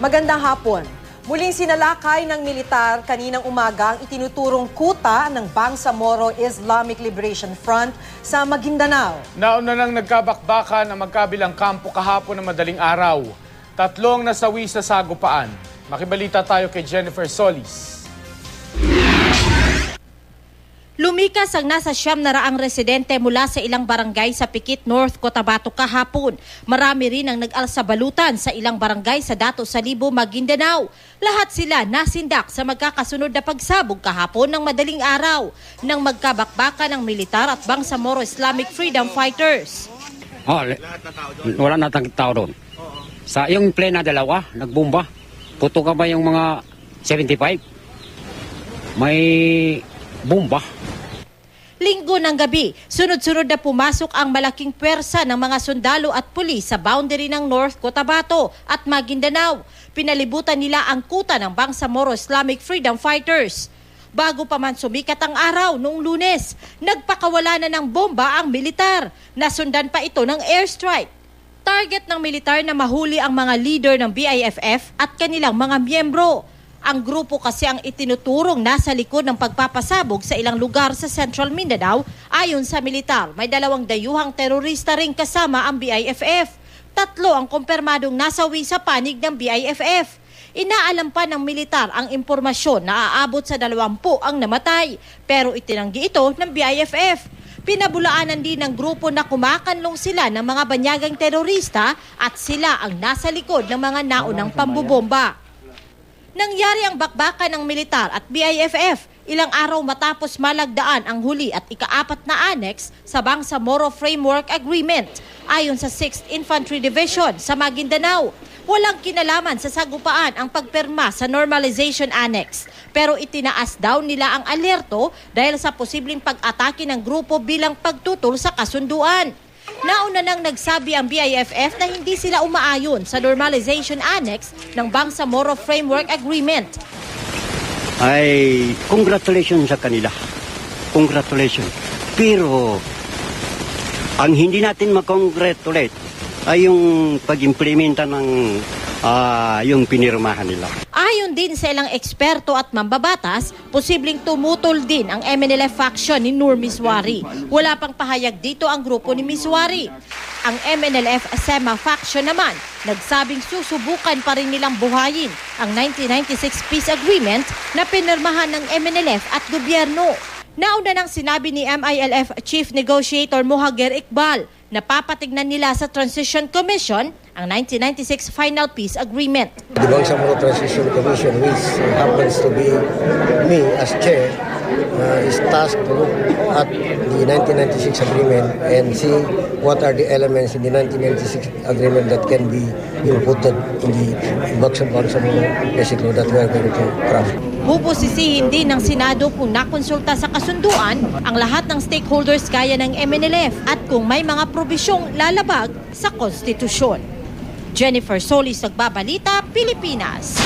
Magandang hapon. Muling sinalakay ng militar kaninang umaga ang itinuturong kuta ng Bangsamoro Islamic Liberation Front sa Maguindanao. Nauna nang nagkabakbakan ang magkabilang kampo kahapon ng madaling araw. 3 nasawi sa sagupaan. Makibalita tayo kay Jennifer Solis. Lumikas ang nasa 900 residente mula sa ilang barangay sa Pikit North, Cotabato kahapon. Marami rin ang nag-alsabalutan sa ilang barangay sa Dato Salibo, Maguindanao. Lahat sila nasindak sa magkakasunod na pagsabog kahapon ng madaling araw nang magkabakbakan ng militar at Bangsamoro Islamic Freedom Fighters. Wala na tao doon. Sa yung plane na dalawa, nagbomba. Puto ka ba yung mga 75? May bomba. Linggo ng gabi, sunod-sunod na pumasok ang malaking pwersa ng mga sundalo at pulis sa boundary ng North Cotabato at Maguindanao. Pinalibutan nila ang kuta ng Bangsamoro Islamic Freedom Fighters. Bago pa man sumikat ang araw noong Lunes, nagpakawala na ng bomba ang militar. Nasundan pa ito ng airstrike. Target ng militar na mahuli ang mga leader ng BIFF at kanilang mga miyembro. Ang grupo kasi ang itinuturong nasa likod ng pagpapasabog sa ilang lugar sa Central Mindanao. Ayon sa militar, may 2 dayuhang terorista ring kasama ang BIFF. 3 ang kumpirmadong nasawi sa panig ng BIFF. Inaalam pa ng militar ang impormasyon na aabot sa 20 ang namatay, pero itinanggi ito ng BIFF. Pinabulaanan din ng grupo na kumakanlong sila ng mga banyagang terorista at sila ang nasa likod ng mga naunang pambubomba. Nangyari ang bakbakan ng militar at BIFF ilang araw matapos malagdaan ang huli at ika-4 na annex sa Bangsamoro Framework Agreement ayon sa 6th Infantry Division sa Maguindanao. Walang kinalaman sa sagupaan ang pagpirma sa Normalization Annex, pero itinaas daw nila ang alerto dahil sa posibleng pag-atake ng grupo bilang pagtutol sa kasunduan. Nauna nang nagsabi ang BIFF na hindi sila umaayon sa Normalization Annex ng Bangsamoro Framework Agreement. Ay, congratulations sa kanila. Congratulations. Pero, ang hindi natin makongratulate ay yung pag-implementa ng yung pinirmahan nila. Ayon din sa ilang eksperto at mambabatas, posibleng tumutol din ang MNLF faction ni Nur Miswari. Wala pang pahayag dito ang grupo ni Miswari. Ang MNLF SEMA faction naman, nagsabing susubukan pa rin nilang buhayin ang 1996 Peace Agreement na pinirmahan ng MNLF at gobyerno. Nauna nang sinabi ni MILF Chief Negotiator Mohager Iqbal na papatignan nila sa Transition Commission ang 1996 Final Peace Agreement. The Bangsamoro Transition Commission, which happens to be me as chair, is tasked to look at the 1996 agreement and see what are the elements in the 1996 agreement that can be inputted in the Bangsamoro Basic Law that we are going to craft. Bubusisihin din ng Senado kung nakonsulta sa kasunduan ang lahat ng stakeholders gaya ng MNLF at kung may mga probisyong lalabag sa konstitusyon. Jennifer Solis, Nagbabalita, Pilipinas.